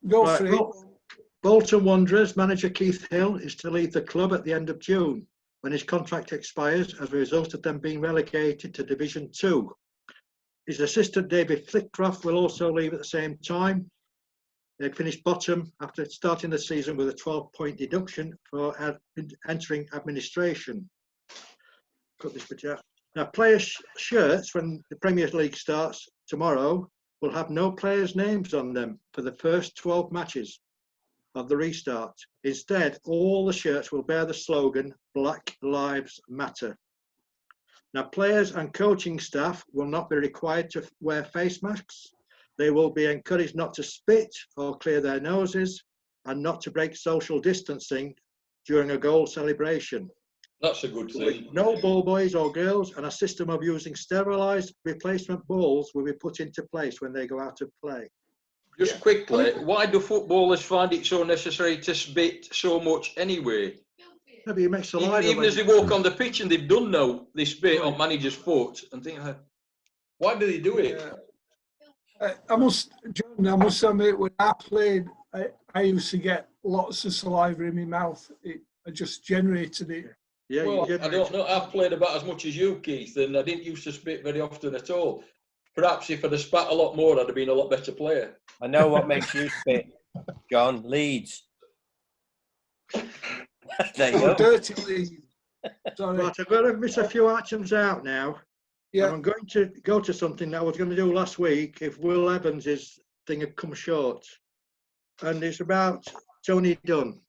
Go Right, for it. well, Bolton Wanderers manager Keith Hill is to leave the club at the end of June when his contract expires as a result of them being relegated to Division 2. His assistant David Flitcroft will also leave at the same time. They finished bottom after starting the season with a 12-point deduction for entering administration. Cut this bit out. Now, players' shirts, when the Premier League starts tomorrow, will have no players' names on them for the first 12 matches of the restart. Instead, all the shirts will bear the slogan, Black Lives Matter. Now, players and coaching staff will not be required to wear face masks. They will be encouraged not to spit or clear their noses and not to break social distancing during a goal celebration. That's a good thing. No ball boys or girls, and a system of using sterilised replacement balls will be put into place when they go out to play. Just quickly, why do footballers find it so necessary to spit so much anyway? Maybe you make saliva. Even as they walk on the pitch and they've done no, they spit on manager's foot and think, why do they do it? I must admit, when I played, I used to get lots of saliva in my mouth. I just generated it. Yeah, well, I don't know. I've played about as much as you, Keith, and I didn't used to spit very often at all. Perhaps if I'd have spat a lot more, I'd have been a lot better player. I know what makes you spit, John. Leeds. There you go. Dirty Leeds. Sorry. Right, I've got to miss a few items out now. Yeah. I'm going to go to something that I was going to do last week if Will Evans' thing had come short. And it's about Tony Dunn.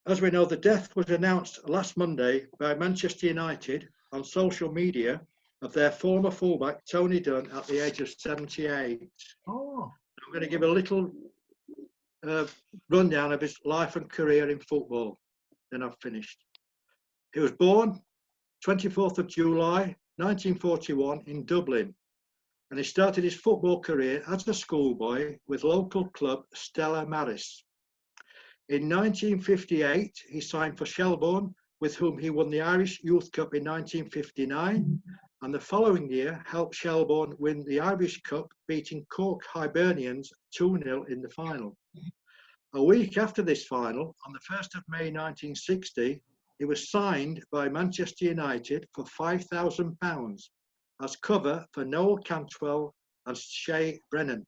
As we know, the death was announced last Monday by Manchester United on social media of their former fullback, Tony Dunn, at the age of 78. Oh. I'm going to give a little rundown of his life and career in football. Then I've finished. He was born 24th of July 1941 in Dublin, and he started his football career as a schoolboy with local club Stella Maris. In 1958, he signed for Shelbourne, with whom he won the Irish Youth Cup in 1959, and the following year helped Shelbourne win the Irish Cup, beating Cork Hibernians 2-0 in the final. A week after this final, on the 1st of May 1960, he was signed by Manchester United for £5,000 as cover for Noel Cantwell and Shay Brennan.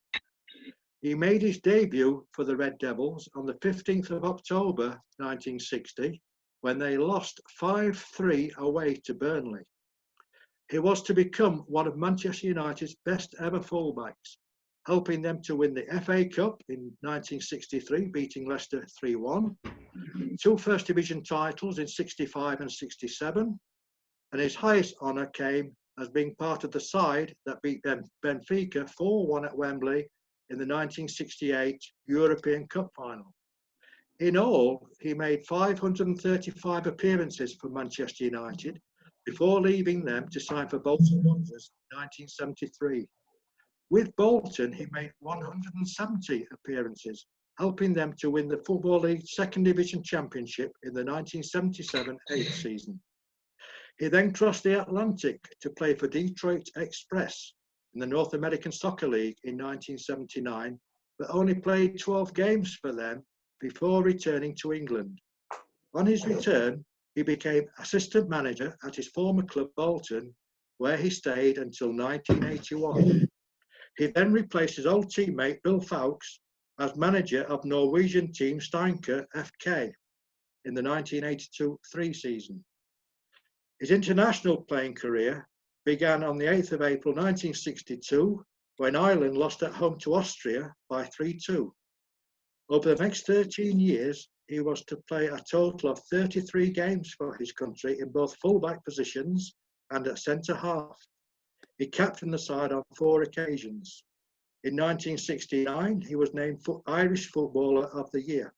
He made his debut for the Red Devils on the 15th of October 1960 when they lost 5-3 away to Burnley. He was to become one of Manchester United's best ever fullbacks, helping them to win the FA Cup in 1963, beating Leicester 3-1, 2 First Division titles in 65 and 67, and his highest honour came as being part of the side that beat Benfica 4-1 at Wembley in the 1968 European Cup final. In all, he made 535 appearances for Manchester United before leaving them to sign for Bolton Wanderers in 1973. With Bolton, he made 170 appearances, helping them to win the Football League Second Division Championship in the 1977-8 season. He then crossed the Atlantic to play for Detroit Express in the North American Soccer League in 1979, but only played 12 games for them before returning to England. On his return, he became assistant manager at his former club Bolton, where he stayed until 1981. He then replaced his old teammate Bill Fowkes as manager of Norwegian team Steinkjer FK in the 1982-3 season. His international playing career began on the 8th of April 1962 when Ireland lost at home to Austria by 3-2. Over the next 13 years, he was to play a total of 33 games for his country in both fullback positions and at centre-half. He captained the side on 4 occasions. In 1969, he was named Irish Footballer of the Year.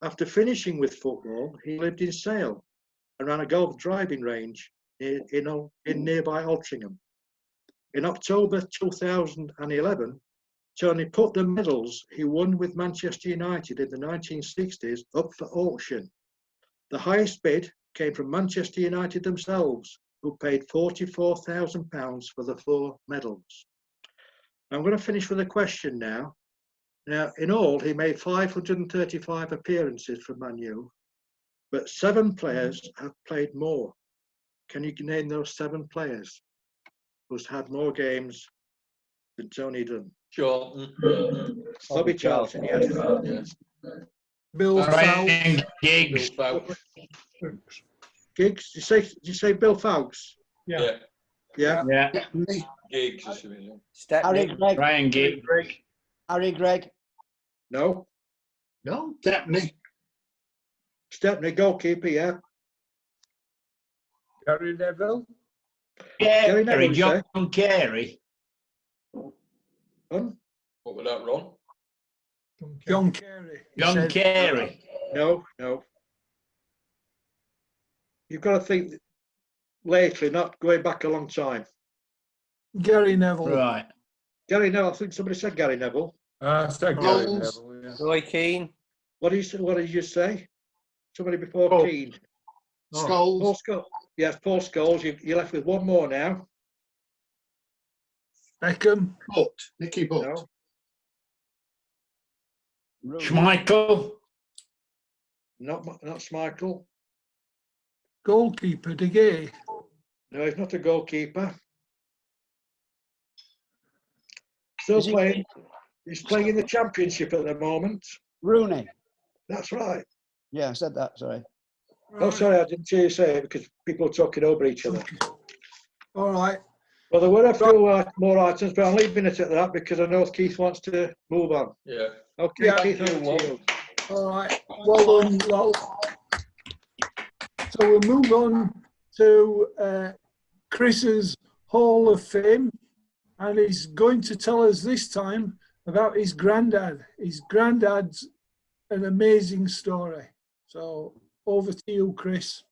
After finishing with football, he lived in Sale and ran a golf driving range in nearby Altrincham. In October 2011, Tony put the medals he won with Manchester United in the 1960s up for auction. The highest bid came from Manchester United themselves, who paid £44,000 for the 4 medals. I'm going to finish with a question now. Now, in all, he made 535 appearances for Man U, but 7 players have played more. Can you name those 7 players who's had more games than Tony Dunn? Charlton. Bobby Charlton, yes. Yeah. Bill Fowles. Ryan Bill Giggs. Fowles. Giggs, did you say Bill Fowles? Yeah. Yeah. Yeah. Giggs. Or something, yeah. Harry Stepney. Gregg. Ryan Giggs. Harry Gregg. No. No, Stepney. Stepney, goalkeeper, yeah. Gary Neville. Gary Neville, Carey, you John say? Carey. Huh? What was that, Ron? John Carey. He John said- Carey. No. You've got to think lately, not going back a long time. Gary Neville. Right. Gary Neville, I think somebody said Gary Neville. Scholes. Roy Keane. What did you say? Somebody before Oh. Keane. Scholes. Paul Scholes. Yes, Paul Scholes. You're left with one more now. Beckham. Nicky Butt. No. Schmeichel. Not Schmeichel. Goalkeeper, De Gea. No, he's not a goalkeeper. Still Is he- playing. He's playing in the Championship at the moment. Rooney. That's right. Yeah, I said that, sorry. Oh, sorry, I didn't hear you say it because people are talking over each other. All right. Well, there were a few more items, but I'm leaving it at that because I know Keith wants to move on. Yeah. Okay, Yeah. Keith, Thank you, over to you. All right. Well done, Lol. So we'll move on to Chris's Hall of Fame, and he's going to tell us this time about his granddad. His granddad's an amazing story. So over to you, Chris.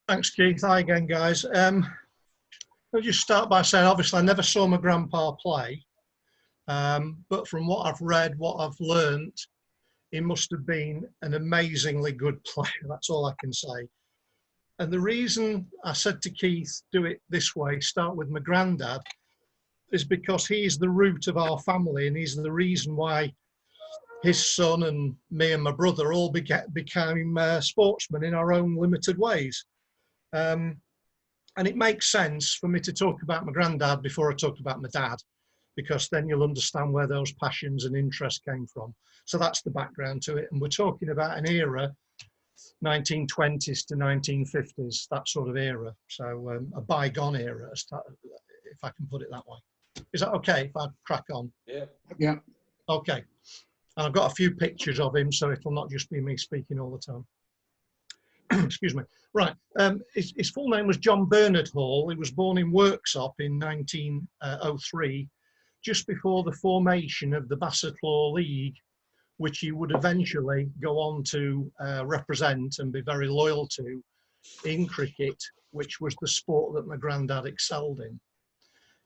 Thanks, Keith. Hi again, guys. I'll just start by saying, obviously, I never saw my grandpa play, but from what I've read, what I've learnt, he must have been an amazingly good player. That's all I can say. And the reason I said to Keith, do it this way, start with my granddad, is because he's the root of our family, and he's the reason why his son and me and my brother all became sportsmen in our own limited ways. And it makes sense for me to talk about my granddad before I talk about my dad, because then you'll understand where those passions and interests came from. So that's the background to it. And we're talking about an era, 1920s to 1950s, that sort of era. So a bygone era, if I can put it that way. Is that okay if I crack on? Yeah. Yeah. Okay. And I've got a few pictures of him, so it'll not just be me speaking all the time. Excuse me. Right. His full name was John Bernard Hall. He was born in Worksop in 1903, just before the formation of the Bassetlaw League, which he would eventually go on to represent and be very loyal to in cricket, which was the sport that my granddad excelled in.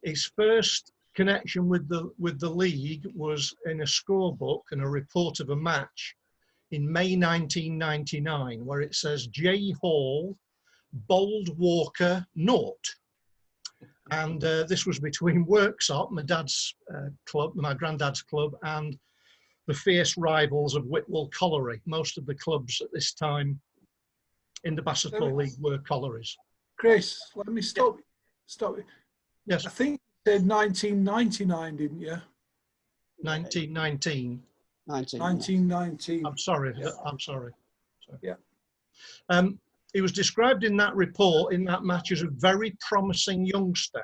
His first connection with the league was in a scorebook and a report of a match in May 1999, where it says J Hall, bowled Walker, naught. And this was between Worksop, my dad's club, my granddad's club, and the fierce rivals of Whitwell Colliery. Most of the clubs at this time in the Bassetlaw League were collieries. Chris, let me stop. Yes, I think you said 1999, didn't you? 1919. 1919. I'm sorry. I'm sorry. Yeah. He was described in that report, in that match, as a very promising youngster,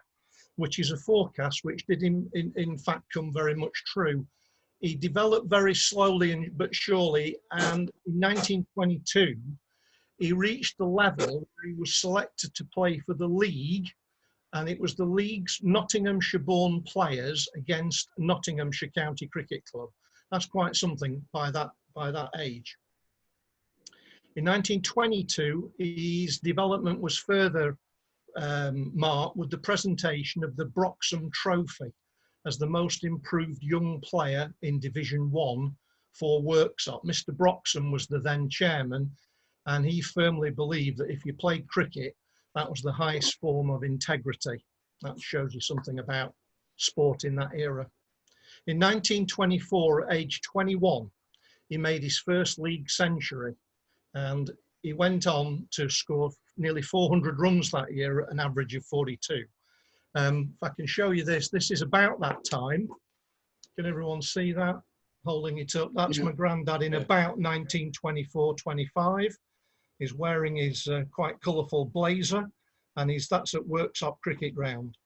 which is a forecast which did in fact come very much true. He developed very slowly but surely, and in 1922, he reached the level where he was selected to play for the league, and it was the league's Nottinghamshire-born players against Nottinghamshire County Cricket Club. That's quite something by that age. In 1922, his development was further marked with the presentation of the Broxham Trophy as the most improved young player in Division 1 for Worksop. Mr. Broxham was the then chairman, and he firmly believed that if you played cricket, that was the highest form of integrity. That shows you something about sport in that era. In 1924, at age 21, he made his first league century, and he went on to score nearly 400 runs that year at an average of 42. If I can show you this, this is about that time. Can everyone see that? Holding it up. That's my granddad in about 1924-25. He's wearing his quite colourful blazer, and that's at Worksop Cricket Ground,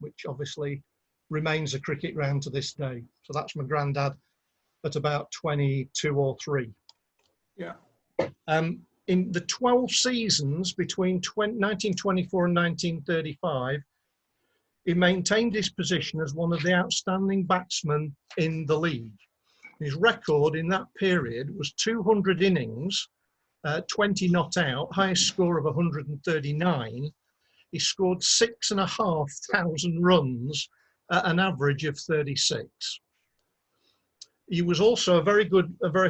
which obviously remains a cricket ground to this day. So that's my granddad at about 22 or 3. Yeah. In the 12 seasons between 1924 and 1935, he maintained his position as one of the outstanding batsmen in the league. His record in that period was 200 innings, 20 not out, highest score of 139. He scored 6,500 runs at an average of 36. He was also a very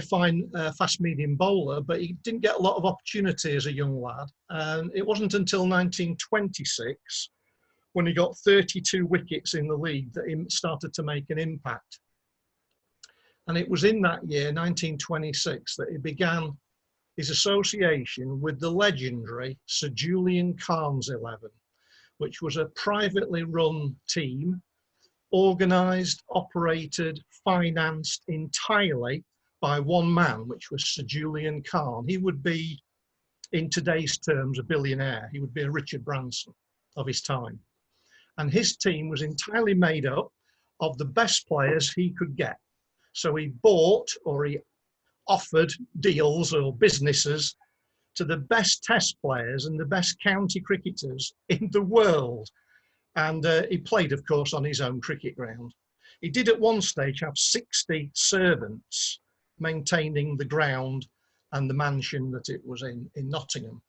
fine fast medium bowler, but he didn't get a lot of opportunity as a young lad. And it wasn't until 1926, when he got 32 wickets in the league, that he started to make an impact. And it was in that year, 1926, that he began his association with the legendary Sir Julian Cairns 11, which was a privately run team, organised, operated, financed entirely by one man, which was Sir Julian Cairns. He would be, in today's terms, a billionaire. He would be a Richard Branson of his time. And his team was entirely made up of the best players he could get. So he bought, or he offered deals or businesses to the best test players and the best county cricketers in the world. And he played, of course, on his own cricket ground. He did at one stage have 60 servants maintaining the ground and the mansion that it was in Nottingham.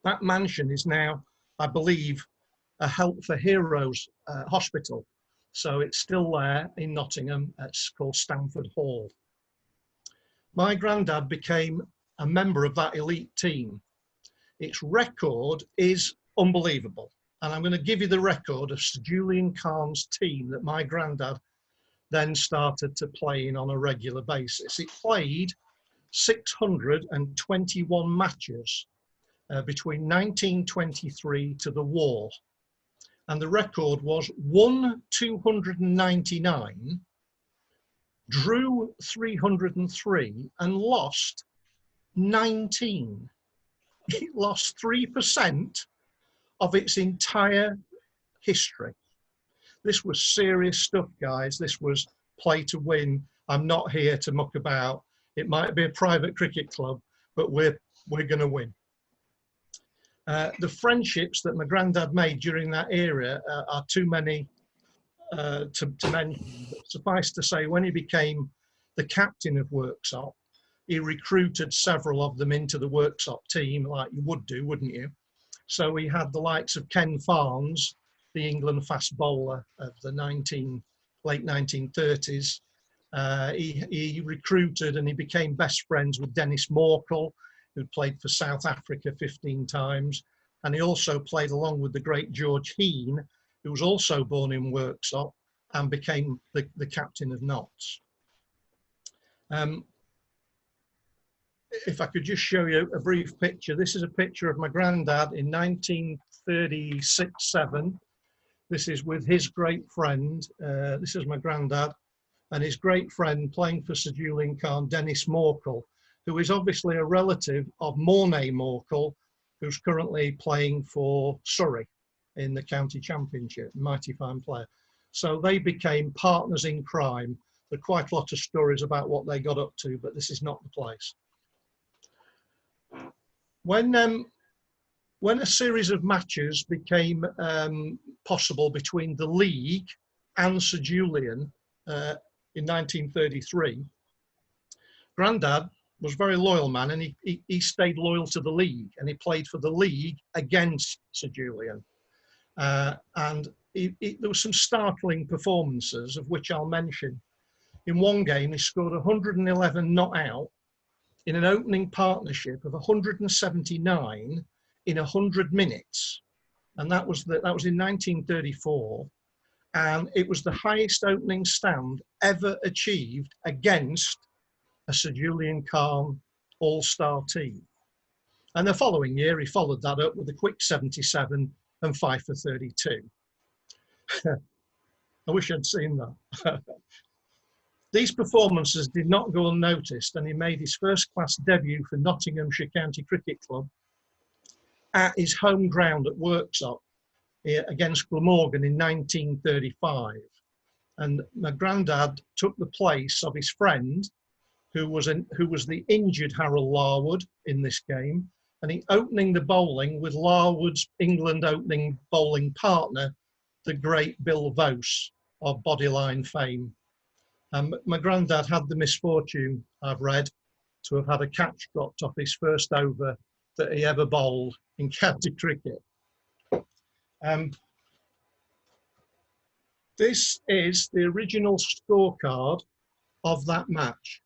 That mansion is now, I believe, a Help for Heroes hospital. So it's still there in Nottingham. It's called Stamford Hall. My granddad became a member of that elite team. Its record is unbelievable. And I'm going to give you the record of Sir Julian Cairns' team that my granddad then started to play in on a regular basis. It played 621 matches between 1923 to the war. And the record was won 299, drew 303, and lost 19. It lost 3% of its entire history. This was serious stuff, guys. This was play to win. I'm not here to muck about. It might be a private cricket club, but we're going to win. The friendships that my granddad made during that era are too many to mention. But suffice to say, when he became the captain of Worksop, he recruited several of them into the Worksop team, like you would do, wouldn't you? So he had the likes of Ken Farnes, the England fast bowler of the late 1930s. He recruited and he became best friends with Dennis Morkel, who played for South Africa 15 times. And he also played along with the great George Heen, who was also born in Worksop and became the captain of Notts. If I could just show you a brief picture. This is a picture of my granddad in 1936-7. This is with his great friend. This is my granddad and his great friend playing for Sir Julian Cairns, Dennis Morkel, who is obviously a relative of Mornay Morkel, who's currently playing for Surrey in the county championship, mighty fine player. So they became partners in crime. There are quite a lot of stories about what they got up to, but this is not the place. When a series of matches became possible between the league and Sir Julian in 1933, Grandad was a very loyal man, and he stayed loyal to the league, and he played for the league against Sir Julian. And there were some startling performances, of which I'll mention. In one game, he scored 111 not out in an opening partnership of 179 in 100 minutes. And that was in 1934. and it was the highest opening stand ever achieved against a Sir Julian Kahn all-star team. And the following year, he followed that up with a quick 77 and 5 for 32. I wish I'd seen that. These performances did not go unnoticed, and he made his first-class debut for Nottinghamshire County Cricket Club at his home ground at Worksop against Glamorgan in 1935. And my granddad took the place of his friend, who was the injured Harold Larwood in this game, and he opening the bowling with Larwood's England opening bowling partner, the great Bill Vose of Bodyline fame. My granddad had the misfortune, I've read, to have had a catch dropped off his first over that he ever bowled in county cricket. This is the original scorecard of that match.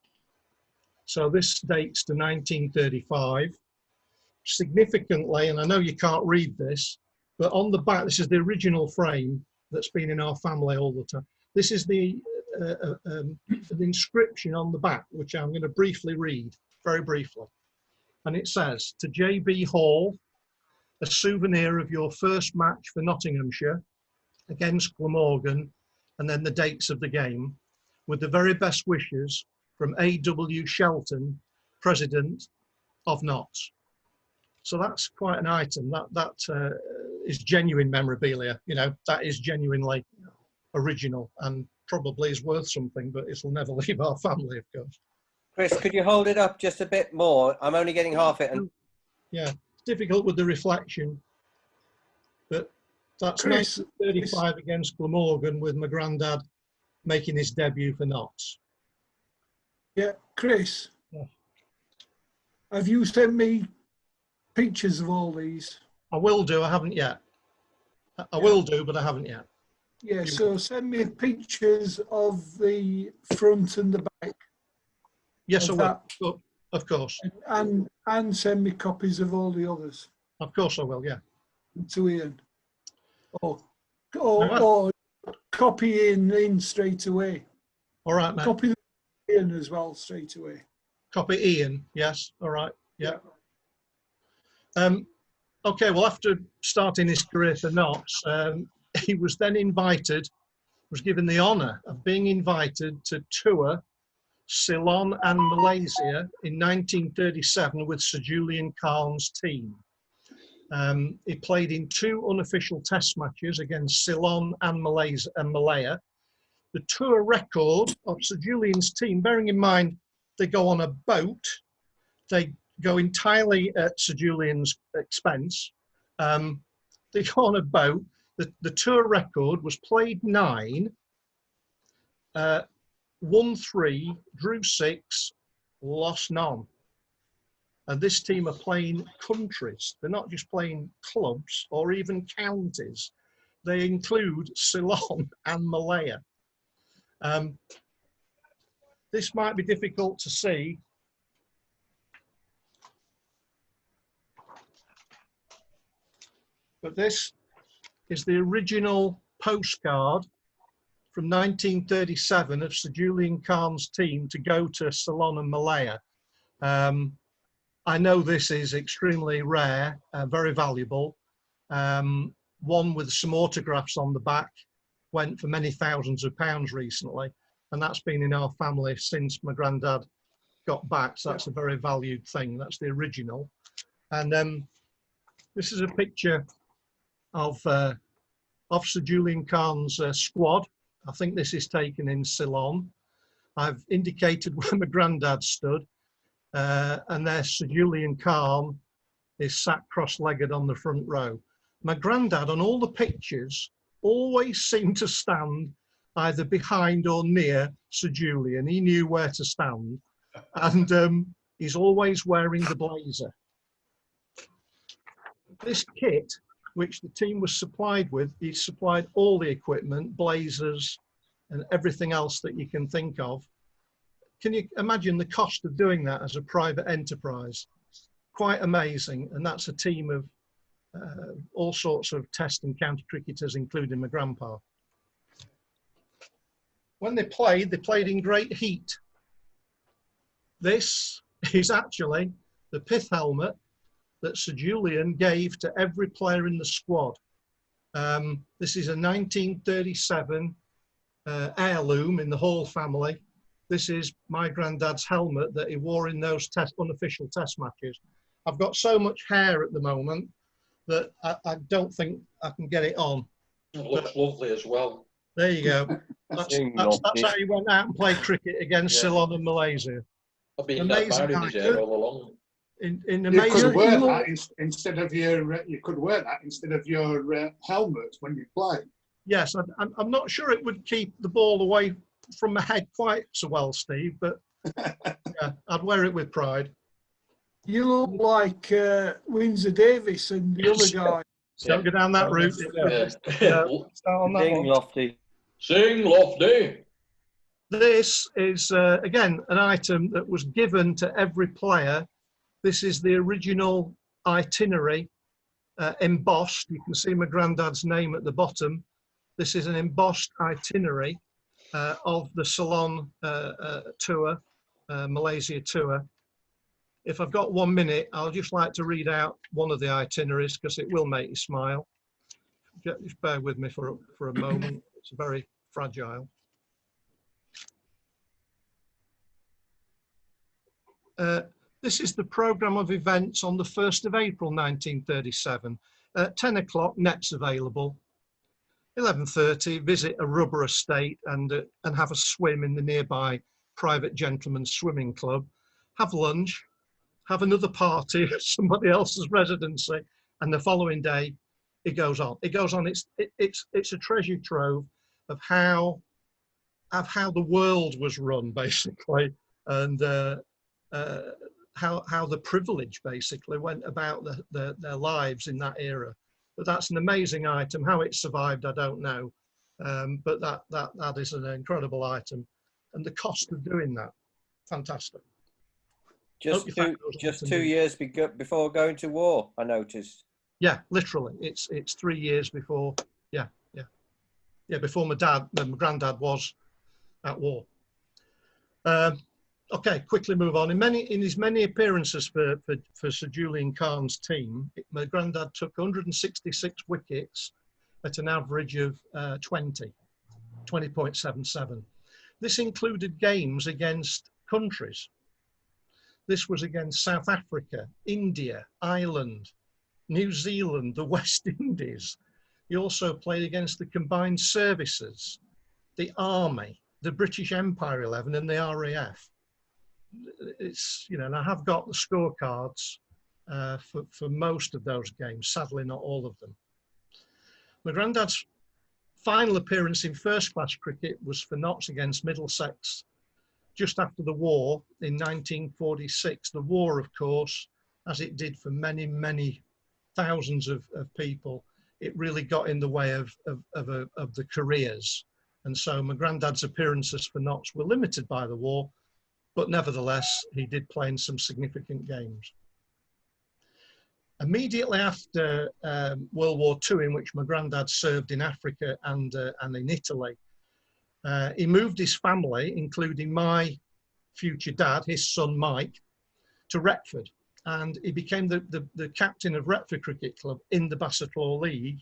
So this dates to 1935. Significantly, and I know you can't read this, but on the back, this is the original frame that's been in our family all the time. This is the inscription on the back, which I'm going to briefly read, very briefly. And it says, to J.B. Hall, a souvenir of your first match for Nottinghamshire against Glamorgan, and then the dates of the game, with the very best wishes from A.W. Shelton, President of Notts. So that's quite an item. That is genuine memorabilia. You know, that is genuinely original and probably is worth something, but it will never leave our family, of course. Chris, could you hold it up just a bit more? I'm only getting half it. And yeah, it's difficult with the reflection, but that's Chris, 1935 against Glamorgan with my granddad making his debut for Notts. Yeah, Chris, Yeah. have you sent me pictures of all these? I will do, I haven't yet. I will do, but I haven't yet. Yeah, so send me pictures of the front and the back. Yes, I of will. that. Oh, of course. And send me copies of all the others Of course I will, yeah. to Ian. Or copy Ian in straight away. All right, mate. Copy Ian as well straight away. Copy Ian, yes, all right, yeah. Okay, well, after starting his career for Notts, he was then was given the honour of being invited to tour Ceylon and Malaysia in 1937 with Sir Julian Kahn's team. He played in 2 unofficial test matches against Ceylon and Malaya. The tour record of Sir Julian's team, bearing in mind they go on a boat, they go entirely at Sir Julian's expense. They go on a boat. The tour record was played 9, won 3, drew 6, lost none. And this team are playing countries. They're not just playing clubs or even counties. They include Ceylon and Malaya. This might be difficult to see. But this is the original postcard from 1937 of Sir Julian Kahn's team to go to Ceylon and Malaya. I know this is extremely rare, very valuable. One with some autographs on the back went for many thousands of pounds recently, and that's been in our family since my granddad got back, so that's a very valued thing. That's the original. And this is a picture of Sir Julian Kahn's squad. I think this is taken in Ceylon. I've indicated where my granddad stood, and there's Sir Julian Kahn is sat cross-legged on the front row. My granddad on all the pictures always seemed to stand either behind or near Sir Julian. He knew where to stand, and he's always wearing the blazer. This kit, which the team was supplied with, he supplied all the equipment, blazers and everything else that you can think of. Can you imagine the cost of doing that as a private enterprise? Quite amazing. And that's a team of all sorts of test and county cricketers, including my grandpa. when they played in great heat. This is actually the pith helmet that Sir Julian gave to every player in the squad. This is a 1937 heirloom in the Hall family. This is my granddad's helmet that he wore in those unofficial test matches. I've got so much hair at the moment that I don't think I can get it on. It looks lovely as well. There you go. That's how he went out and played cricket against Ceylon and Malaysia. I've been Amazing admiring his hair all along. In You amazing. could wear that instead of your. You could wear that instead of your helmet when you play. Yes, I'm not sure it would keep the ball away from my head quite so well, Steve, but yeah, I'd wear it with pride. You look like Windsor Davis and the other guy. Don't go down that route. Yeah. Start on that Sing, one. Lofty. Sing Lofty. This is, again, an item that was given to every player. This is the original itinerary embossed. You can see my granddad's name at the bottom. This is an embossed itinerary of the Ceylon tour, Malaysia tour. If I've got 1 minute, I'll just like to read out one of the itineraries because it will make you smile. Just bear with me for a moment. It's very fragile. This is the programme of events on the 1st of April 1937. At 10 o'clock, nets available. 11:30, visit a rubber estate and have a swim in the nearby private gentleman's swimming club. Have lunch, have another party at somebody else's residency, and the following day, it goes on. It goes on. It's a treasure trove of how the world was run, basically, and how the privilege basically went about their lives in that era. But that's an amazing item. How it survived, I don't know. But that is an incredible item, and the cost of doing that, fantastic. Just 2 years before going to war, I noticed. Yeah, literally, it's 3 years before. Yeah, before my granddad was at war. Okay, quickly move on. In his many appearances for Sir Julian Kahn's team, my granddad took 166 wickets at an average of 20.77. This included games against countries. This was against South Africa, India, Ireland, New Zealand, the West Indies. He also played against the Combined Services, the Army, the British Empire 11 and the RAF. It's, and I have got the scorecards for most of those games, sadly not all of them. My granddad's final appearance in first class cricket was for Notts against Middlesex just after the war in 1946. The war, of course, as it did for many, many thousands of people, it really got in the way of the careers. And so my granddad's appearances for Notts were limited by the war, but nevertheless, he did play in some significant games. Immediately after World War II, in which my granddad served in Africa and in Italy, he moved his family, including my future dad, his son Mike, to Retford. And he became the captain of Retford Cricket Club in the Bassetlaw League,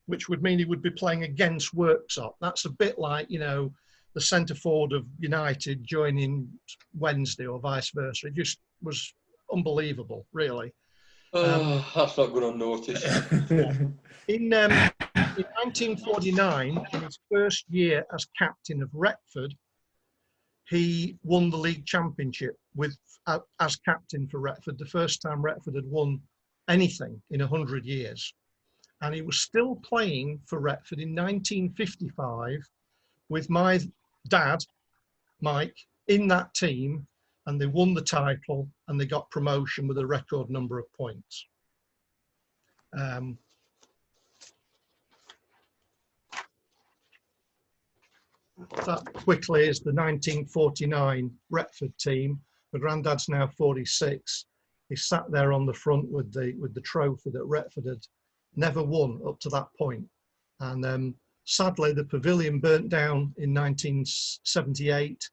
which would mean he would be playing against Worksop. That's a bit like, the centre forward of United joining Wednesday or vice versa. It just was unbelievable, really. That's not good on notice. In 1949, in his first year as captain of Retford, he won the league championship as captain for Retford, the first time Retford had won anything in 100 years. And he was still playing for Retford in 1955 with my dad, Mike, in that team, and they won the title and they got promotion with a record number of points. That quickly is the 1949 Retford team. My granddad's now 46. He sat there on the front with the trophy that Retford had never won up to that point. And Sadly, the pavilion burnt down in 1978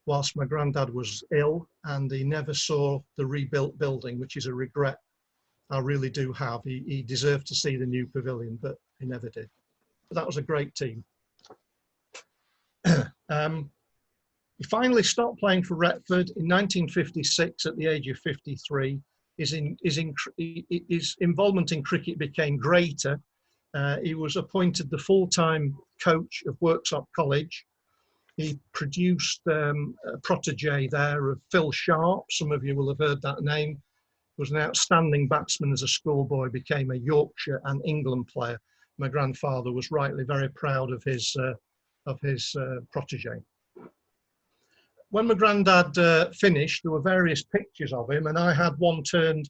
whilst my granddad was ill, and he never saw the rebuilt building, which is a regret I really do have. He deserved to see the new pavilion, but he never did. But that was a great team. He finally stopped playing for Retford in 1956 at the age of 53. His involvement in cricket became greater. He was appointed the full-time coach of Worksop College. He produced a protege there of Phil Sharp. Some of you will have heard that name. He was an outstanding batsman as a schoolboy, became a Yorkshire and England player. My grandfather was rightly very proud of his protege. When my granddad finished, there were various pictures of him, and I had one turned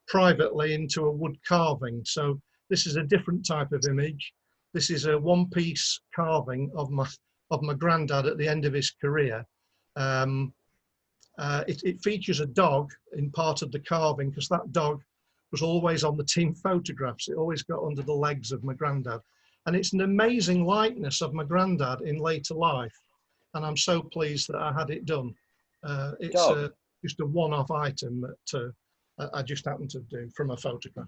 privately into a wood carving. So this is a different type of image. This is a one-piece carving of my granddad at the end of his career. It features a dog in part of the carving, because that dog was always on the team photographs. It always got under the legs of my granddad. And it's an amazing likeness of my granddad in later life. And I'm so pleased that I had it done. It's just a one-off item that I just happened to do from a photograph.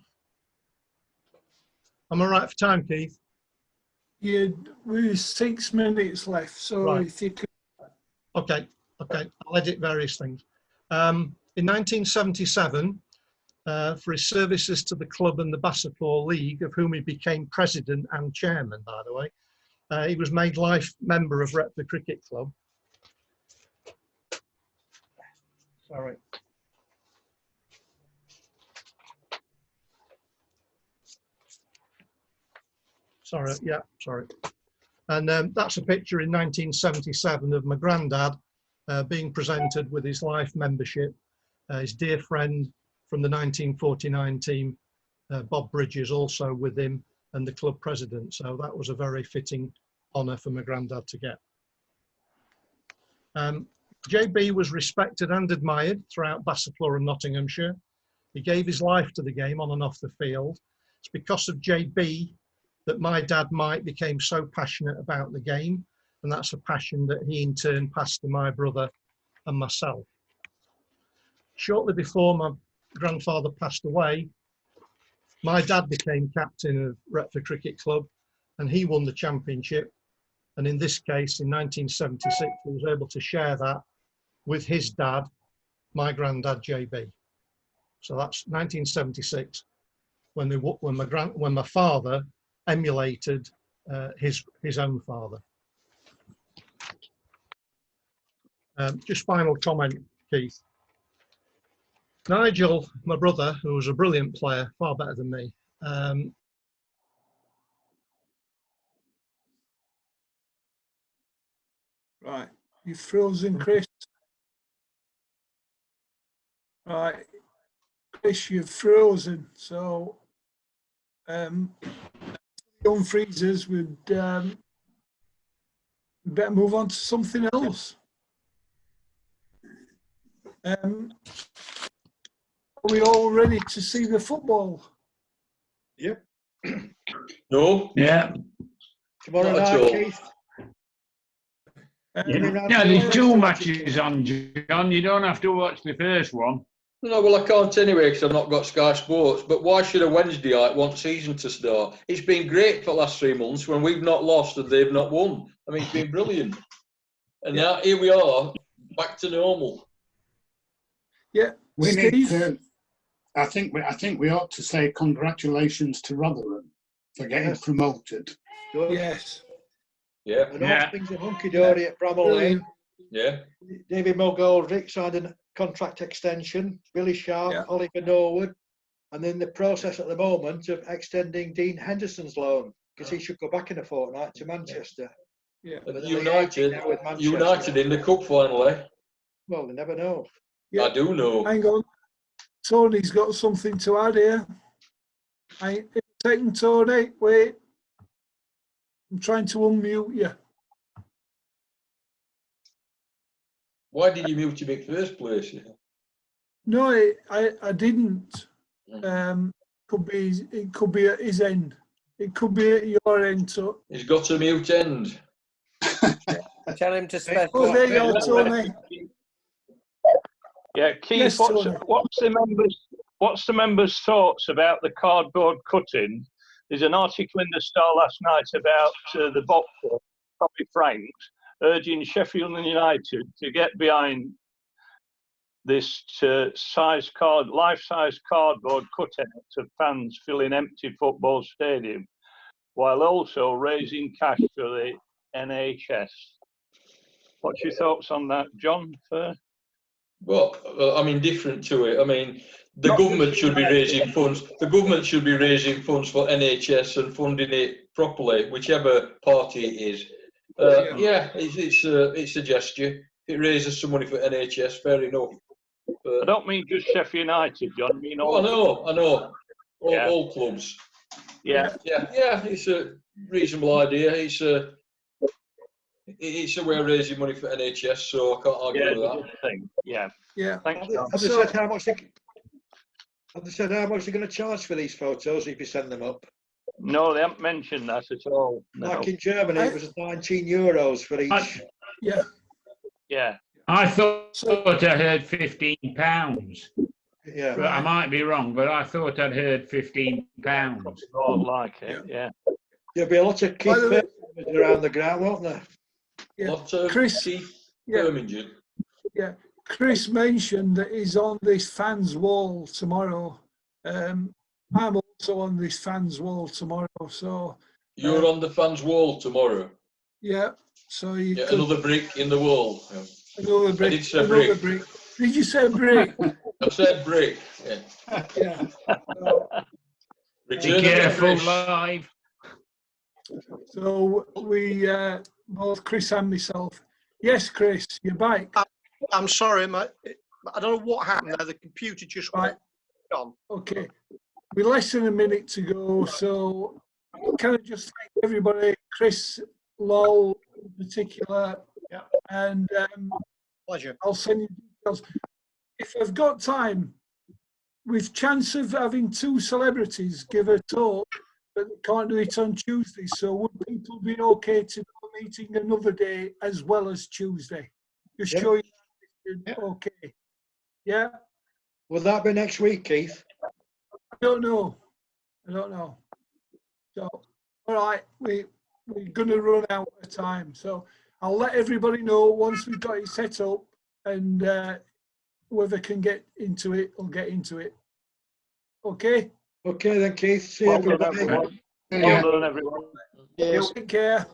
Am I right for time, Keith? Yeah, we've 6 minutes left, so Right. if you could. Okay, I'll edit various things. In 1977, for his services to the club and the Bassiflor League, of whom he became president and chairman, by the way, he was made life member of Retford Cricket Club. Sorry. Sorry. And that's a picture in 1977 of my granddad being presented with his life membership. His dear friend from the 1949 team, Bob Bridges, also with him, and the club president. So that was a very fitting honour for my granddad to get. JB was respected and admired throughout Bassiflor and Nottinghamshire. He gave his life to the game on and off the field. It's because of JB that my dad Mike became so passionate about the game, and that's a passion that he in turn passed to my brother and myself. Shortly before my grandfather passed away, my dad became captain of Retford Cricket Club, and he won the championship. And in this case, in 1976, he was able to share that with his dad, my granddad JB. So that's 1976, when my father emulated his own father. Just final comment, Keith. Nigel, my brother, who was a brilliant player, far better than me. Right, you've frozen, Chris. Right, Chris, you've frozen. So, unfreezers would better move on to something else. Are we all ready to see the football? Yep. No? Yeah. Tomorrow Not at night, all. Keith. Yeah, there's 2 matches on, John. You don't have to watch the first one. No, well, I can't anyway because I've not got Sky Sports. But why should a Wednesday night want season to start? It's been great for the last 3 months when we've not lost and they've not won. I mean, it's been brilliant. And now here we are, back to normal. Yeah, We Steve? need to. I think we ought to say congratulations to Rotherham for getting promoted. Good. Yes. Yeah, And all Yeah. things are hunky-dory at Bramall Lane. yeah. David McGoldrick signed a contract extension, Billy Sharp, Yeah. Oliver Norwood, and then the process at the moment of extending Dean Henderson's loan, because he should go back in a fortnight to Manchester. Yeah. But they're United, liaising now with Manchester. United in the cup final, eh? Well, they never know. Yeah. I do know. Hang on. Tony's got something to add here. Second, Tony, wait. I'm trying to unmute you. Why did you mute him in the first place? No, I didn't. It could be at his end. It could be at your end, so. He's got a mute end. Tell him to specify. Oh, there you go, Tony. Yeah, Keith, Yes, Tony. what's the members' thoughts about the cardboard cutting? There's an article in the Star last night about the boxer, Tommy Franks, urging Sheffield United to get behind this life-size cardboard cutouts of fans filling empty football stadium, while also raising cash for the NHS. What's your thoughts on that, John? Well, I'm indifferent to it. I mean, the government should be raising funds. The government should be raising funds for NHS and funding it properly, whichever party it is. Yeah, it's a gesture. If it raises some money for NHS, fair enough. But I don't mean just Sheffield United, John. I mean all. I know. All clubs. Yeah. It's a reasonable idea. It's a way of raising money for NHS, so I can't argue with that. Yeah. Thanks, John. Have they said how much they're going to charge for these photos if you send them up? No, they haven't mentioned that at all. No. Like in Germany, it was €19 for each. Yeah. Yeah. I thought I heard £15. Yeah. But I might be wrong, but I thought I'd heard £15. All like it, yeah. There'll be a lot of Keith around the ground, won't there? Yeah. Lots of Chris, Keith yeah. Birmingham. Yeah, Chris mentioned that he's on this fans wall tomorrow. I'm also on this fans wall tomorrow, so. You're on the fans' wall tomorrow. Yeah, so you could, another brick in the wall. Another brick. I did say Another brick. Did you say brick? I said brick. Yeah. Yeah. Be careful, live. So we both Chris and myself. Yes, Chris, you're back. I'm sorry, I don't know what happened there. The computer just went on. Okay, we're less than a minute to go, so can I just thank everybody, Chris, Lowell in particular, and Pleasure. I'll send you details. If I've got time, with chance of having two celebrities give a talk, but they can't do it on Tuesday, so would people be okay to do a meeting another day as well as Tuesday? Just show you okay. Yeah? Will that be next week, Keith? I don't know. So, all right, we're going to run out of time. So I'll let everybody know once we've got it set up, and whoever can get into it will get into it. Okay? Okay then, Keith. See you, everybody. Well done, everyone. Take care.